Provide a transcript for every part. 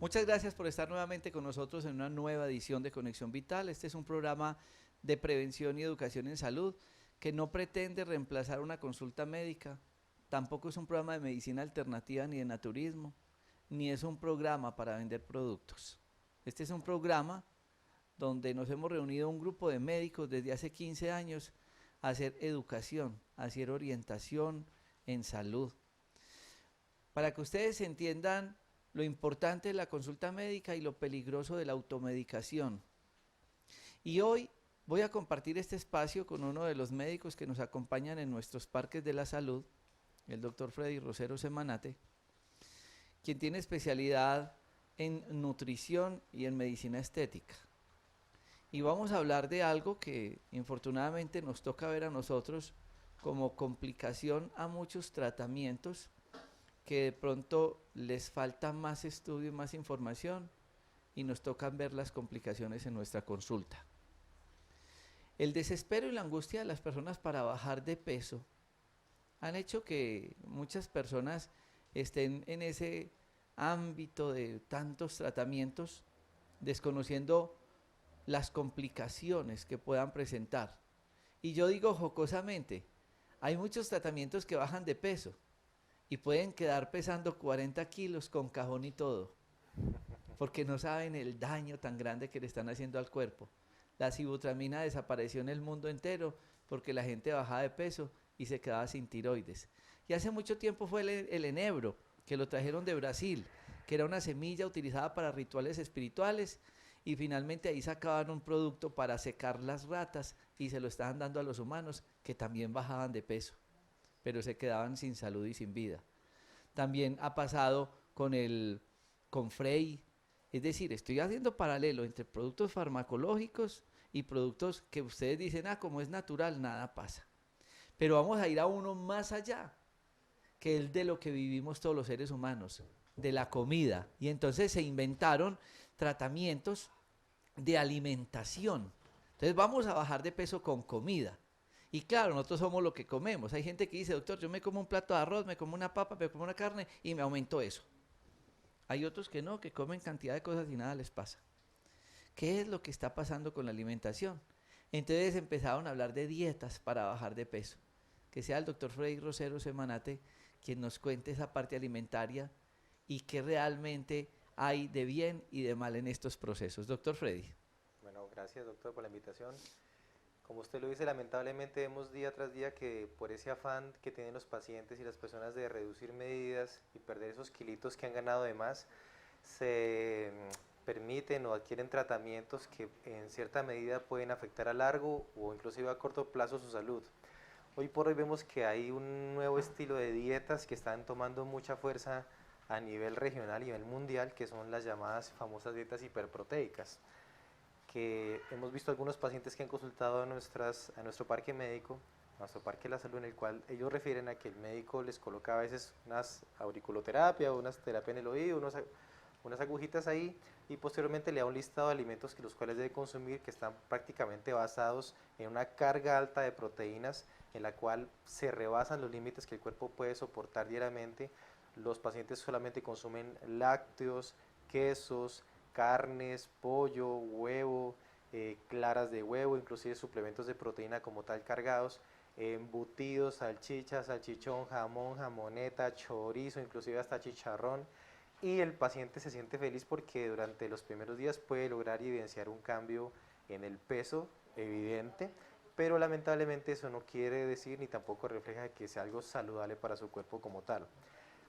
Muchas gracias por estar nuevamente con nosotros en una nueva edición de Conexión Vital. Este es un programa de prevención y educación en salud que no pretende reemplazar una consulta médica, tampoco es un programa de medicina alternativa ni de naturismo, ni es un programa para vender productos. Este es un programa donde nos hemos reunido un grupo de médicos desde hace 15 años a hacer educación, a hacer orientación en salud, para que ustedes entiendan lo importante de la consulta médica y lo peligroso de la automedicación. Y hoy voy a compartir este espacio con uno de los médicos que nos acompañan en nuestros parques de la salud, el doctor Freddy Rosero Semanate, quien tiene especialidad en nutrición y en medicina estética. Y vamos a hablar de algo que infortunadamente nos toca ver a nosotros como complicación a muchos tratamientos que de pronto les falta más estudio y más información y nos tocan ver las complicaciones en nuestra consulta. El desespero y la angustia de las personas para bajar de peso han hecho que muchas personas estén en ese ámbito de tantos tratamientos, desconociendo las complicaciones que puedan presentar. Y yo digo jocosamente, hay muchos tratamientos que bajan de peso y pueden quedar pesando 40 kilos con cajón y todo, porque no saben el daño tan grande que le están haciendo al cuerpo. La sibutramina desapareció en el mundo entero porque la gente bajaba de peso y se quedaba sin tiroides. Y hace mucho tiempo fue el enebro, que lo trajeron de Brasil, que era una semilla utilizada para rituales espirituales, y finalmente ahí sacaban un producto para secar las ratas y se lo estaban dando a los humanos, que también bajaban de peso, pero se quedaban sin salud y sin vida. También ha pasado con Frey, es decir, estoy haciendo paralelo entre productos farmacológicos y productos que ustedes dicen, como es natural, nada pasa. Pero vamos a ir a uno más allá, que es de lo que vivimos todos los seres humanos, de la comida. Y entonces se inventaron tratamientos de alimentación. Entonces vamos a bajar de peso con comida. Y claro, nosotros somos lo que comemos. Hay gente que dice, doctor, yo me como un plato de arroz, me como una papa, me como una carne y me aumento eso. Hay otros que no, que comen cantidad de cosas y nada les pasa. ¿Qué es lo que está pasando con la alimentación? Entonces empezaron a hablar de dietas para bajar de peso. Que sea el doctor Freddy Rosero Semanate quien nos cuente esa parte alimentaria y qué realmente hay de bien y de mal en estos procesos. Doctor Freddy. Bueno, gracias doctor por la invitación. Como usted lo dice, lamentablemente vemos día tras día que por ese afán que tienen los pacientes y las personas de reducir medidas y perder esos kilitos que han ganado de más, se permiten o adquieren tratamientos que en cierta medida pueden afectar a largo o inclusive a corto plazo su salud. Hoy por hoy vemos que hay un nuevo estilo de dietas que están tomando mucha fuerza a nivel regional y a nivel mundial, que son las llamadas famosas dietas hiperproteicas, que hemos visto algunos pacientes que han consultado a nuestro parque médico, a nuestro parque de la salud, en el cual ellos refieren a que el médico les coloca a veces unas auriculoterapia, unas terapia en el oído, unas agujitas ahí, y posteriormente le da un listado de alimentos que los cuales debe consumir, que están prácticamente basados en una carga alta de proteínas, en la cual se rebasan los límites que el cuerpo puede soportar diariamente. Los pacientes solamente consumen lácteos, quesos, carnes, pollo, huevo, claras de huevo, inclusive suplementos de proteína como tal cargados, embutidos, salchichas, salchichón, jamón, jamoneta, chorizo, inclusive hasta chicharrón. Y el paciente se siente feliz porque durante los primeros días puede lograr evidenciar un cambio en el peso evidente, pero lamentablemente eso no quiere decir ni tampoco refleja que sea algo saludable para su cuerpo como tal.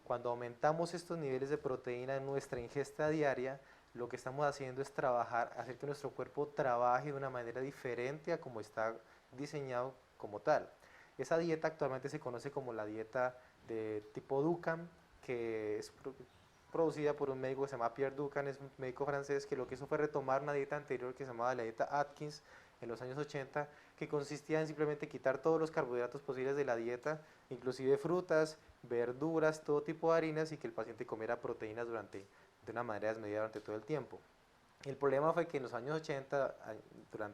Cuando aumentamos estos niveles de proteína en nuestra ingesta diaria, lo que estamos haciendo es hacer que nuestro cuerpo trabaje de una manera diferente a como está diseñado como tal. Esa dieta actualmente se conoce como la dieta de tipo Dukan, que es producida por un médico que se llama Pierre Dukan, es un médico francés que lo que hizo fue retomar una dieta anterior que se llamaba la dieta Atkins en los años 80, que consistía en simplemente quitar todos los carbohidratos posibles de la dieta, inclusive frutas, verduras, todo tipo de harinas, y que el paciente comiera proteínas de una manera desmedida durante todo el tiempo. El problema fue que en los años 80,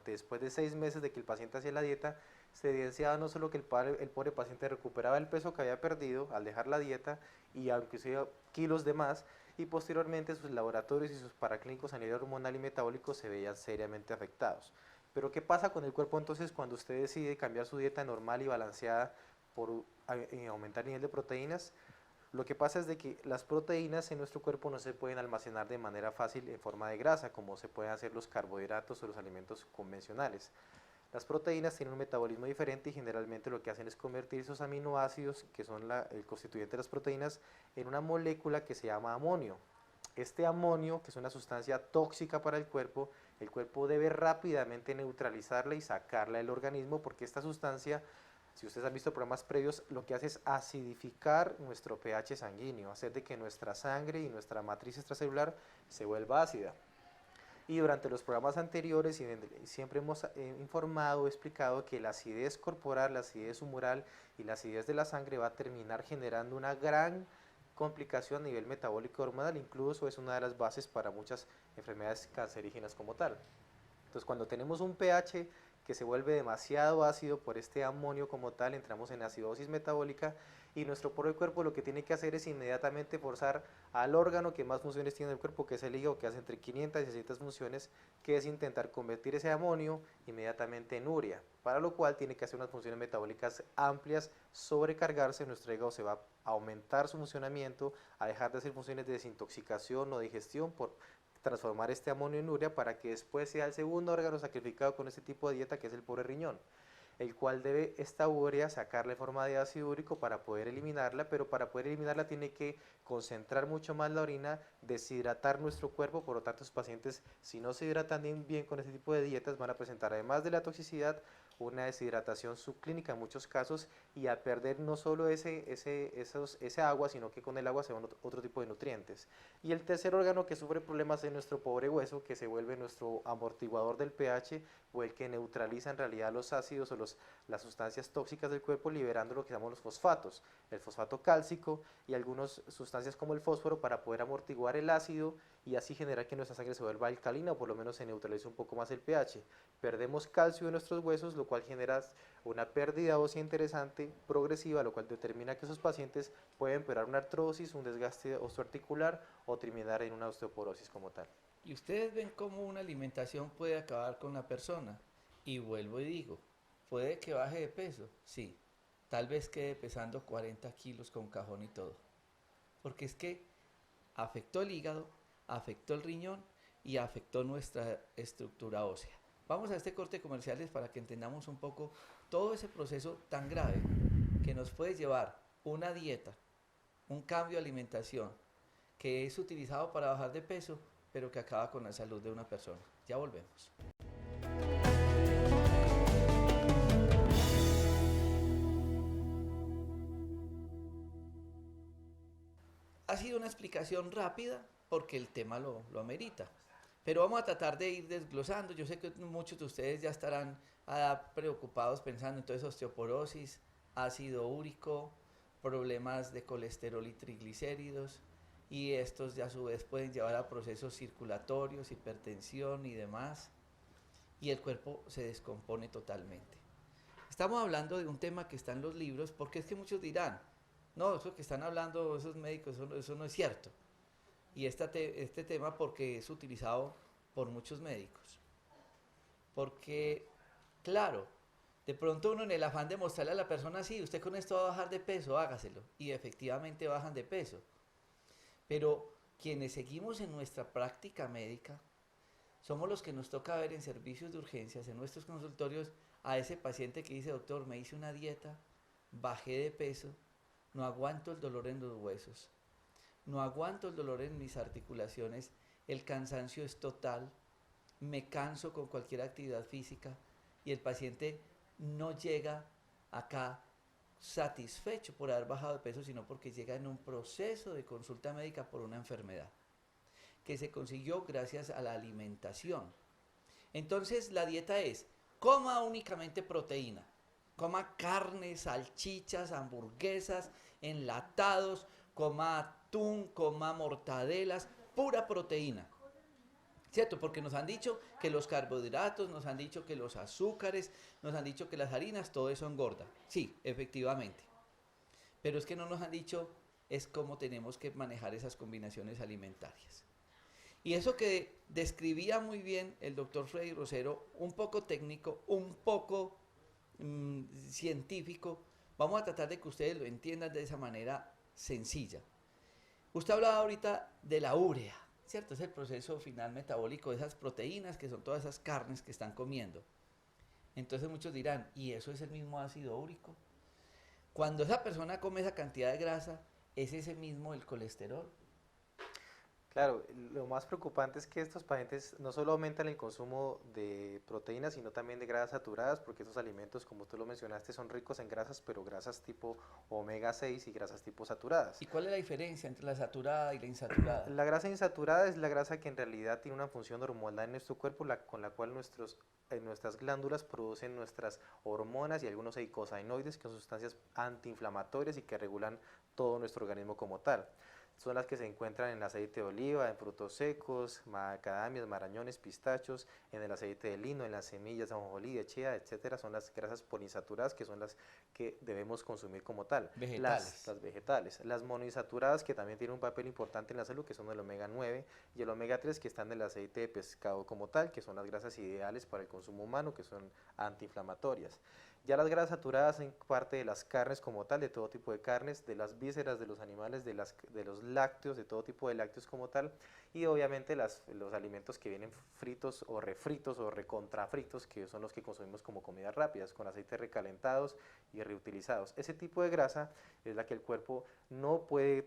después de 6 meses de que el paciente hacía la dieta, se evidenciaba no solo que el pobre paciente recuperaba el peso que había perdido al dejar la dieta y aunque sea kilos de más, y posteriormente sus laboratorios y sus paraclínicos a nivel hormonal y metabólico se veían seriamente afectados. Pero ¿qué pasa con el cuerpo entonces cuando usted decide cambiar su dieta normal y balanceada por aumentar el nivel de proteínas? Lo que pasa es de que las proteínas en nuestro cuerpo no se pueden almacenar de manera fácil en forma de grasa, como se pueden hacer los carbohidratos o los alimentos convencionales. Las proteínas tienen un metabolismo diferente y generalmente lo que hacen es convertir esos aminoácidos, que son el constituyente de las proteínas, en una molécula que se llama amonio. Este amonio, que es una sustancia tóxica para el cuerpo debe rápidamente neutralizarla y sacarla del organismo porque esta sustancia, si ustedes han visto programas previos, lo que hace es acidificar nuestro pH sanguíneo, hacer de que nuestra sangre y nuestra matriz extracelular se vuelva ácida. Y durante los programas anteriores siempre hemos informado, explicado que la acidez corporal, la acidez humoral y la acidez de la sangre va a terminar generando una gran complicación a nivel metabólico hormonal, incluso es una de las bases para muchas enfermedades cancerígenas como tal. Entonces cuando tenemos un pH que se vuelve demasiado ácido por este amonio como tal, entramos en acidosis metabólica y nuestro pobre cuerpo lo que tiene que hacer es inmediatamente forzar al órgano que más funciones tiene en el cuerpo, que es el hígado, que hace entre 500 y 600 funciones, que es intentar convertir ese amonio inmediatamente en urea, para lo cual tiene que hacer unas funciones metabólicas amplias, sobrecargarse, nuestro hígado se va a aumentar su funcionamiento, a dejar de hacer funciones de desintoxicación o digestión por transformar este amonio en urea para que después sea el segundo órgano sacrificado con este tipo de dieta que es el pobre riñón, el cual debe esta urea sacarla en forma de ácido úrico para poder eliminarla, pero para poder eliminarla tiene que concentrar mucho más la orina, deshidratar nuestro cuerpo, por lo tanto los pacientes si no se hidratan bien con este tipo de dietas van a presentar además de la toxicidad una deshidratación subclínica en muchos casos y a perder no solo ese agua, sino que con el agua se van otro tipo de nutrientes. Y el tercer órgano que sufre problemas es nuestro pobre hueso, que se vuelve nuestro amortiguador del pH o el que neutraliza en realidad los ácidos o las sustancias tóxicas del cuerpo, liberando lo que llamamos los fosfatos, el fosfato cálcico y algunas sustancias como el fósforo para poder amortiguar el ácido y así generar que nuestra sangre se vuelva alcalina o por lo menos se neutralice un poco más el pH. Perdemos calcio en nuestros huesos, lo cual genera una pérdida ósea interesante, progresiva, lo cual determina que esos pacientes pueden empeorar una artrosis, un desgaste osteoarticular o terminar en una osteoporosis como tal. Y ustedes ven cómo una alimentación puede acabar con la persona. Y vuelvo y digo, ¿puede que baje de peso? Sí. Tal vez quede pesando 40 kilos con cajón y todo. Porque es que afectó el hígado, afectó el riñón y afectó nuestra estructura ósea. Vamos a este corte de comerciales para que entendamos un poco todo ese proceso tan grave que nos puede llevar una dieta, un cambio de alimentación, que es utilizado para bajar de peso, pero que acaba con la salud de una persona. Ya volvemos. Ha sido una explicación rápida porque el tema lo amerita. Pero vamos a tratar de ir desglosando. Yo sé que muchos de ustedes ya estarán preocupados pensando en toda esa osteoporosis, ácido úrico, problemas de colesterol y triglicéridos, y estos ya a su vez pueden llevar a procesos circulatorios, hipertensión y demás, y el cuerpo se descompone totalmente. Estamos hablando de un tema que está en los libros, porque es que muchos dirán, no, eso que están hablando esos médicos, eso no es cierto. Y este tema porque es utilizado por muchos médicos. Porque, claro, de pronto uno en el afán de mostrarle a la persona, sí, usted con esto va a bajar de peso, hágaselo. Y efectivamente bajan de peso. Pero quienes seguimos en nuestra práctica médica, somos los que nos toca ver en servicios de urgencias, en nuestros consultorios, a ese paciente que dice, doctor, me hice una dieta, bajé de peso, no aguanto el dolor en los huesos, no aguanto el dolor en mis articulaciones, el cansancio es total, me canso con cualquier actividad física y el paciente no llega acá satisfecho por haber bajado de peso, sino porque llega en un proceso de consulta médica por una enfermedad que se consiguió gracias a la alimentación. Entonces la dieta es, coma únicamente proteína, coma carne, salchichas, hamburguesas, enlatados, coma atún, coma mortadelas, pura proteína. ¿cierto? Porque nos han dicho que los carbohidratos, nos han dicho que los azúcares, nos han dicho que las harinas, todo eso engorda. Sí, efectivamente. Pero es que no nos han dicho es cómo tenemos que manejar esas combinaciones alimentarias. Y eso que describía muy bien el doctor Freddy Rosero, un poco técnico, un poco científico, vamos a tratar de que ustedes lo entiendan de esa manera sencilla. Usted hablaba ahorita de la urea, ¿cierto? Es el proceso final metabólico de esas proteínas que son todas esas carnes que están comiendo. Entonces muchos dirán, ¿y eso es el mismo ácido úrico? Cuando esa persona come esa cantidad de grasa, ¿es ese mismo el colesterol? Claro, lo más preocupante es que estos pacientes no solo aumentan el consumo de proteínas, sino también de grasas saturadas, porque estos alimentos, como tú lo mencionaste, son ricos en grasas, pero grasas tipo omega 6 y grasas tipo saturadas. ¿Y cuál es la diferencia entre la saturada y la insaturada? La grasa insaturada es la grasa que en realidad tiene una función hormonal en nuestro cuerpo, con la cual nuestras glándulas producen nuestras hormonas y algunos eicosanoides, que son sustancias antiinflamatorias y que regulan todo nuestro organismo como tal. Son las que se encuentran en el aceite de oliva, en frutos secos, macadamias, marañones, pistachos, en el aceite de lino, en las semillas de ajonjolí, de chía, etcétera. Son las grasas poliinsaturadas que son las que debemos consumir como tal. Vegetales. Las vegetales. Las monoinsaturadas que también tienen un papel importante en la salud, que son el omega 9 y el omega 3 que están en el aceite de pescado como tal, que son las grasas ideales para el consumo humano, que son antiinflamatorias. Ya las grasas saturadas en parte de las carnes como tal, de todo tipo de carnes, de las vísceras de los animales, de los lácteos, de todo tipo de lácteos como tal, y obviamente los alimentos que vienen fritos o recontrafritos, que son los que consumimos como comidas rápidas, con aceites recalentados y reutilizados. Ese tipo de grasa es la que el cuerpo no puede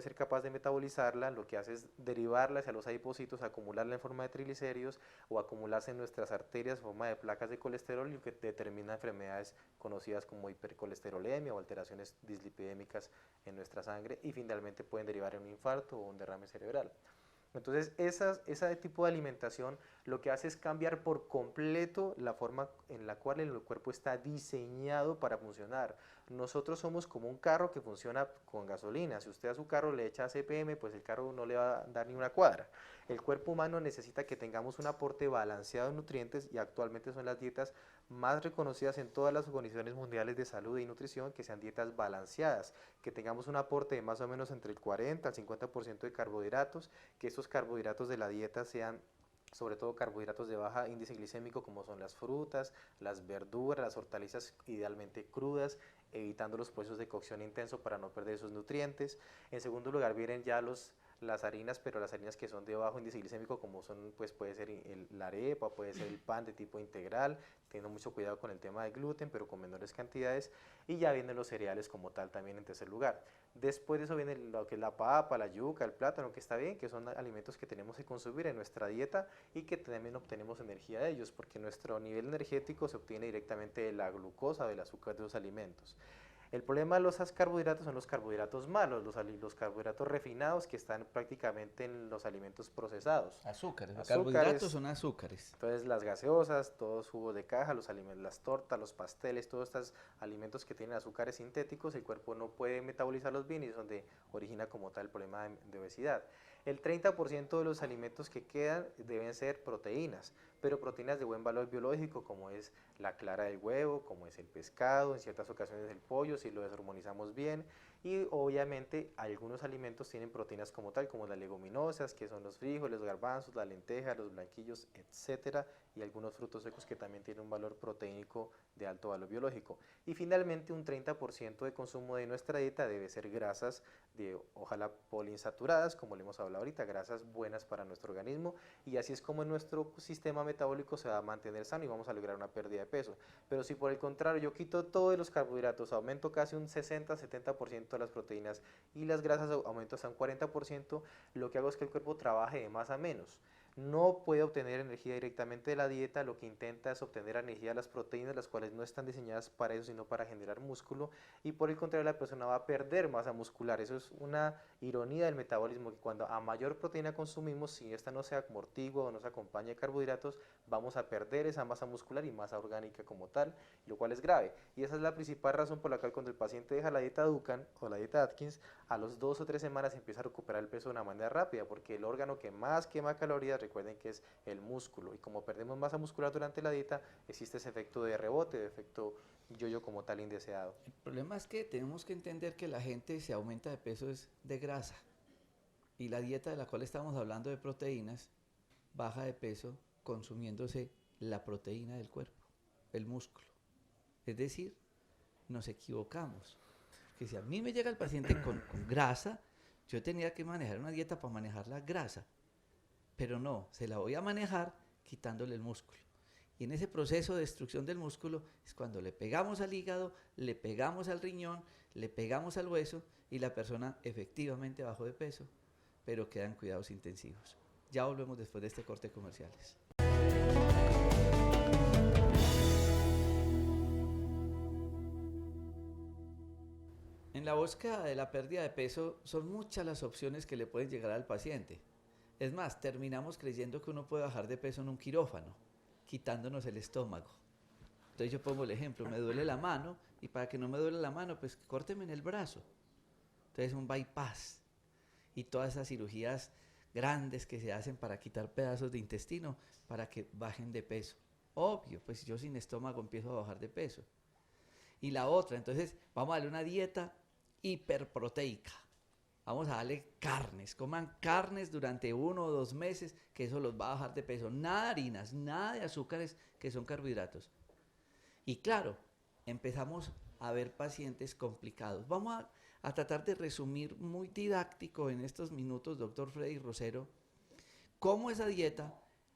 ser capaz de metabolizarla, lo que hace es derivarla hacia los adipocitos, acumularla en forma de triglicéridos o acumularse en nuestras arterias en forma de placas de colesterol, y lo que determina enfermedades conocidas como hipercolesterolemia o alteraciones dislipidémicas en nuestra sangre, y finalmente pueden derivar en un infarto o un derrame cerebral. Entonces, ese tipo de alimentación lo que hace es cambiar por completo la forma en la cual el cuerpo está diseñado para funcionar. Nosotros somos como un carro que funciona con gasolina. Si usted a su carro le echa CPM, pues el carro no le va a dar ni una cuadra. El cuerpo humano necesita que tengamos un aporte balanceado de nutrientes, y actualmente son las dietas más reconocidas en todas las organizaciones mundiales de salud y nutrición, que sean dietas balanceadas, que tengamos un aporte de más o menos entre el 40 al 50% de carbohidratos, que estos carbohidratos de la dieta sean sobre todo carbohidratos de baja índice glicémico, como son las frutas, las verduras, las hortalizas idealmente crudas, evitando los procesos de cocción intenso para no perder esos nutrientes. En segundo lugar vienen ya las harinas, pero las harinas que son de bajo índice glicémico, como son, pues puede ser la arepa, puede ser el pan de tipo integral, teniendo mucho cuidado con el tema del gluten, pero con menores cantidades. Y ya vienen los cereales como tal también en tercer lugar. Después de eso viene lo que es la papa, la yuca, el plátano, que está bien, que son alimentos que tenemos que consumir en nuestra dieta y que también obtenemos energía de ellos, porque nuestro nivel energético se obtiene directamente de la glucosa, del azúcar de los alimentos. El problema de los carbohidratos son los carbohidratos malos, los carbohidratos refinados, que están prácticamente en los alimentos procesados. Azúcares. Los carbohidratos son azúcares. Entonces las gaseosas, todos los jugos de caja, los alimentos, las tortas, los pasteles, todos estos alimentos que tienen azúcares sintéticos, el cuerpo no puede metabolizarlos bien, y es donde origina como tal el problema de obesidad. El 30% de los alimentos que quedan deben ser proteínas, pero proteínas de buen valor biológico, como es la clara del huevo, como es el pescado, en ciertas ocasiones el pollo, si lo deshormonizamos bien, y obviamente algunos alimentos tienen proteínas como tal, como las leguminosas, que son los frijoles, los garbanzos, las lentejas, los blanquillos, etcétera, y algunos frutos secos que también tienen un valor proteínico de alto valor biológico. Y finalmente un 30% de consumo de nuestra dieta debe ser grasas ojalá poliinsaturadas, como le hemos hablado ahorita, grasas buenas para nuestro organismo, y así es como nuestro sistema metabólico se va a mantener sano y vamos a lograr una pérdida de peso. Pero si por el contrario yo quito todos los carbohidratos, aumento casi un 60-70% de las proteínas, y las grasas aumento hasta un 40%, lo que hago es que el cuerpo trabaje de más a menos. No puede obtener energía directamente de la dieta, lo que intenta es obtener energía de las proteínas, las cuales no están diseñadas para eso, sino para generar músculo, y por el contrario la persona va a perder masa muscular. Eso es una ironía del metabolismo, que cuando a mayor proteína consumimos, si esta no se amortigua o no se acompaña de carbohidratos, vamos a perder esa masa muscular y masa orgánica como tal, lo cual es grave. Y esa es la principal razón por la cual cuando el paciente deja la dieta Dukan o la dieta Atkins, a los 2 o 3 semanas empieza a recuperar el peso de una manera rápida, porque el órgano que más quema calorías, recuerden que es el músculo, y como perdemos masa muscular durante la dieta, existe ese efecto de rebote, de efecto yo-yo como tal indeseado. El problema es que tenemos que entender que la gente se aumenta de peso es de grasa, y la dieta de la cual estamos hablando de proteínas baja de peso consumiéndose la proteína del cuerpo, el músculo. Es decir, nos equivocamos. Que si a mí me llega el paciente con grasa, yo tenía que manejar una dieta para manejar la grasa, pero no, se la voy a manejar quitándole el músculo. Y en ese proceso de destrucción del músculo es cuando le pegamos al hígado, le pegamos al riñón, le pegamos al hueso y la persona efectivamente bajó de peso, pero queda en cuidados intensivos. Ya volvemos después de este corte de comerciales. En la búsqueda de la pérdida de peso son muchas las opciones que le pueden llegar al paciente. Es más, terminamos creyendo que uno puede bajar de peso en un quirófano, quitándonos el estómago. Entonces yo pongo el ejemplo, me duele la mano y para que no me duele la mano, pues córteme en el brazo. Entonces un bypass y todas esas cirugías grandes que se hacen para quitar pedazos de intestino para que bajen de peso. Obvio, pues si yo sin estómago empiezo a bajar de peso. Y la otra, entonces vamos a darle una dieta hiperproteica. Vamos a darle carnes, coman carnes durante 1 o 2 meses, que eso los va a bajar de peso. Nada de harinas, nada de azúcares, que son carbohidratos. Y claro, empezamos a ver pacientes complicados. Vamos a tratar de resumir muy didáctico en estos minutos, doctor Freddy Rosero, cómo esa dieta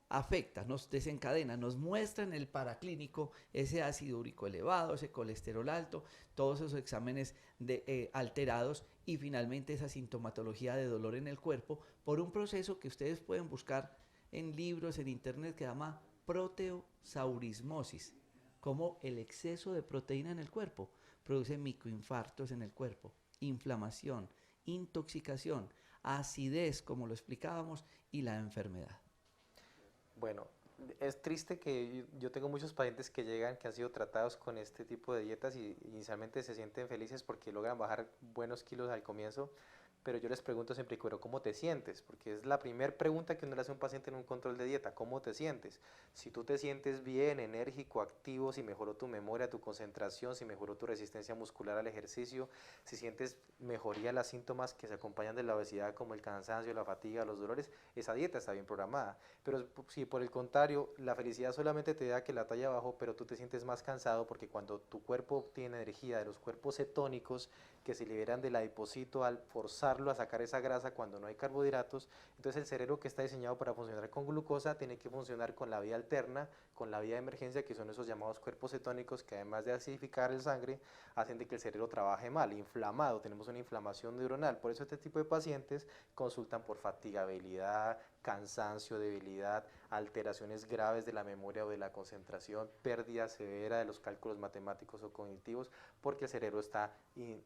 afecta, nos desencadena, nos muestra en el paraclínico ese ácido úrico elevado, ese colesterol alto, todos esos exámenes alterados y finalmente esa sintomatología de dolor en el cuerpo por un proceso que ustedes pueden buscar en libros, en internet, que se llama proteosaurismosis, como el exceso de proteína en el cuerpo produce microinfartos en el cuerpo, inflamación, intoxicación, acidez, como lo explicábamos, y la enfermedad. Bueno, es triste que yo tengo muchos pacientes que llegan, que han sido tratados con este tipo de dietas y inicialmente se sienten felices porque logran bajar buenos kilos al comienzo, pero yo les pregunto siempre, pero ¿cómo te sientes? Porque es la primera pregunta que uno le hace a un paciente en un control de dieta, ¿cómo te sientes? Si tú te sientes bien, enérgico, activo, si mejoró tu memoria, tu concentración, si mejoró tu resistencia muscular al ejercicio, si sientes mejoría en los síntomas que se acompañan de la obesidad como el cansancio, la fatiga, los dolores, esa dieta está bien programada. Pero si por el contrario la felicidad solamente te da que la talla bajó, pero tú te sientes más cansado porque cuando tu cuerpo obtiene energía de los cuerpos cetónicos que se liberan del adipocito al forzarlo a sacar esa grasa cuando no hay carbohidratos, entonces el cerebro que está diseñado para funcionar con glucosa tiene que funcionar con la vía alterna, con la vía de emergencia, que son esos llamados cuerpos cetónicos que además de acidificar el sangre, hacen de que el cerebro trabaje mal, inflamado, tenemos una inflamación neuronal. Por eso este tipo de pacientes consultan por fatigabilidad, cansancio, debilidad, alteraciones graves de la memoria o de la concentración, pérdida severa de los cálculos matemáticos o cognitivos, porque el cerebro está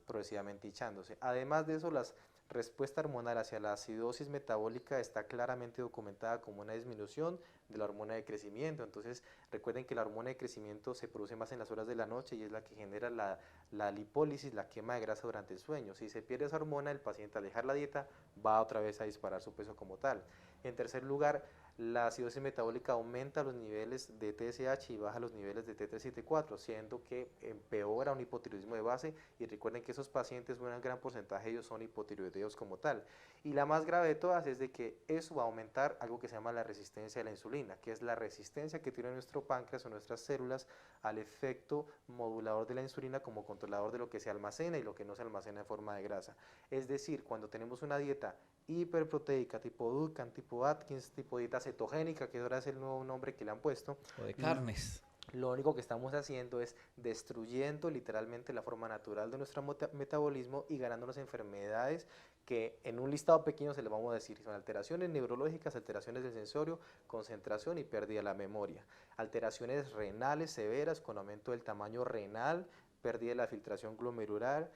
progresivamente hinchándose. Además de eso, la respuesta hormonal hacia la acidosis metabólica está claramente documentada como una disminución de la hormona de crecimiento. Entonces, recuerden que la hormona de crecimiento se produce más en las horas de la noche y es la que genera la lipólisis, la quema de grasa durante el sueño. Si se pierde esa hormona, el paciente al dejar la dieta va otra vez a disparar su peso como tal. En tercer lugar, la acidosis metabólica aumenta los niveles de TSH y baja los niveles de T374, siendo que empeora un hipotiroidismo de base, y recuerden que esos pacientes, un gran porcentaje de ellos son hipotiroideos como tal. Y la más grave de todas es de que eso va a aumentar algo que se llama la resistencia a la insulina, que es la resistencia que tiene nuestro páncreas o nuestras células al efecto modulador de la insulina como controlador de lo que se almacena y lo que no se almacena en forma de grasa. Es decir, cuando tenemos una dieta hiperproteica, tipo Duncan, tipo Atkins, tipo dieta cetogénica, que ahora es el nuevo nombre que le han puesto. O de carnes. Lo único que estamos haciendo es destruyendo literalmente la forma natural de nuestro metabolismo y ganándonos enfermedades que en un listado pequeño se le vamos a decir, son alteraciones neurológicas, alteraciones del sensorio, concentración y pérdida de la memoria, alteraciones renales severas con aumento del tamaño renal, pérdida de la filtración glomerular,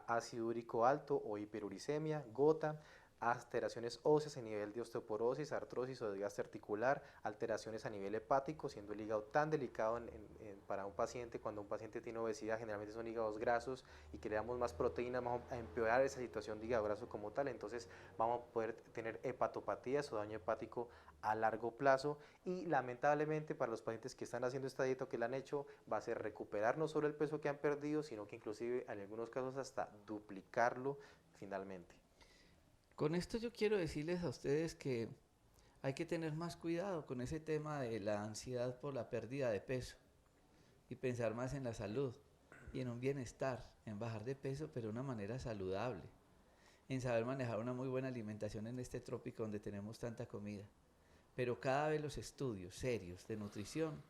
ácido úrico alto o hiperuricemia, gota, alteraciones óseas a nivel de osteoporosis, artrosis o desgaste articular, alteraciones a nivel hepático, siendo el hígado tan delicado para un paciente. Cuando un paciente tiene obesidad, generalmente son hígados grasos, y que le damos más proteínas, vamos a empeorar esa situación de hígado graso como tal. Entonces vamos a poder tener hepatopatías o daño hepático a largo plazo, y lamentablemente para los pacientes que están haciendo esta dieta o que la han hecho, va a ser recuperar no solo el peso que han perdido, sino que inclusive en algunos casos hasta duplicarlo finalmente. Con esto yo quiero decirles a ustedes que hay que tener más cuidado con ese tema de la ansiedad por la pérdida de peso y pensar más en la salud y en un bienestar, en bajar de peso, pero de una manera saludable, en saber manejar una muy buena alimentación en este trópico donde tenemos tanta comida. Pero cada vez los estudios serios de nutrición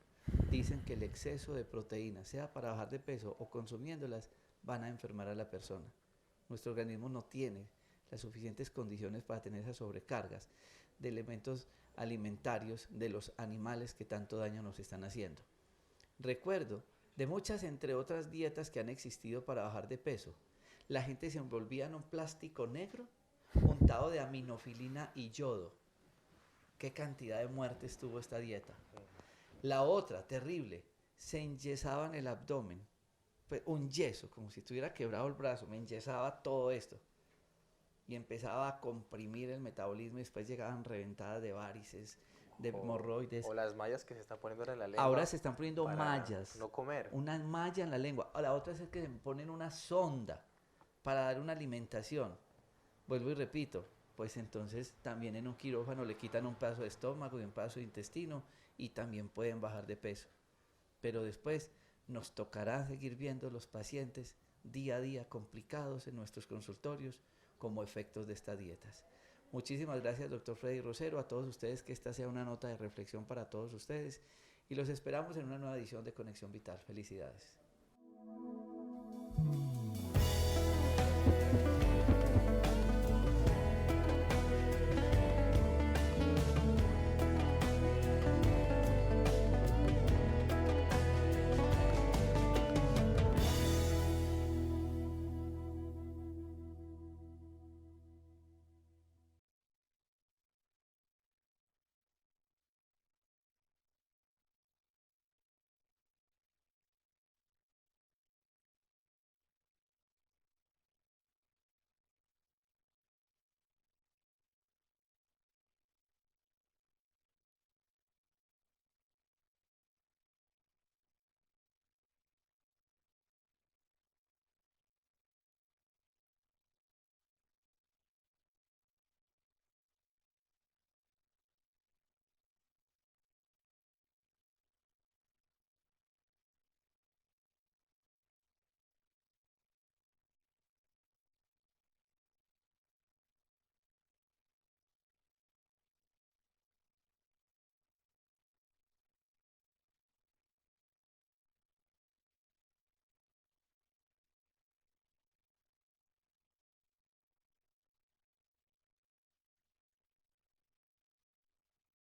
dicen que el exceso de proteínas, sea para bajar de peso o consumiéndolas, van a enfermar a la persona. Nuestro organismo no tiene las suficientes condiciones para tener esas sobrecargas de elementos alimentarios de los animales que tanto daño nos están haciendo. Recuerdo de muchas, entre otras dietas que han existido para bajar de peso, la gente se envolvía en un plástico negro untado de aminofilina y yodo. ¿Qué cantidad de muertes tuvo esta dieta? La otra, terrible, se enyesaban el abdomen, pues un yeso, como si tuviera quebrado el brazo, me enyesaba todo esto y empezaba a comprimir el metabolismo, y después llegaban reventadas de varices, de hemorroides. O las mallas que se están poniendo en la lengua. Ahora se están poniendo para mallas, no comer. una malla en la lengua. La otra es que se ponen una sonda para dar una alimentación. Vuelvo y repito, pues entonces también en un quirófano le quitan un pedazo de estómago y un pedazo de intestino y también pueden bajar de peso. Pero después nos tocará seguir viendo los pacientes día a día complicados en nuestros consultorios como efectos de estas dietas. Muchísimas gracias, doctor Freddy Rosero, a todos ustedes, que esta sea una nota de reflexión para todos ustedes, y los esperamos en una nueva edición de Conexión Vital. Felicidades.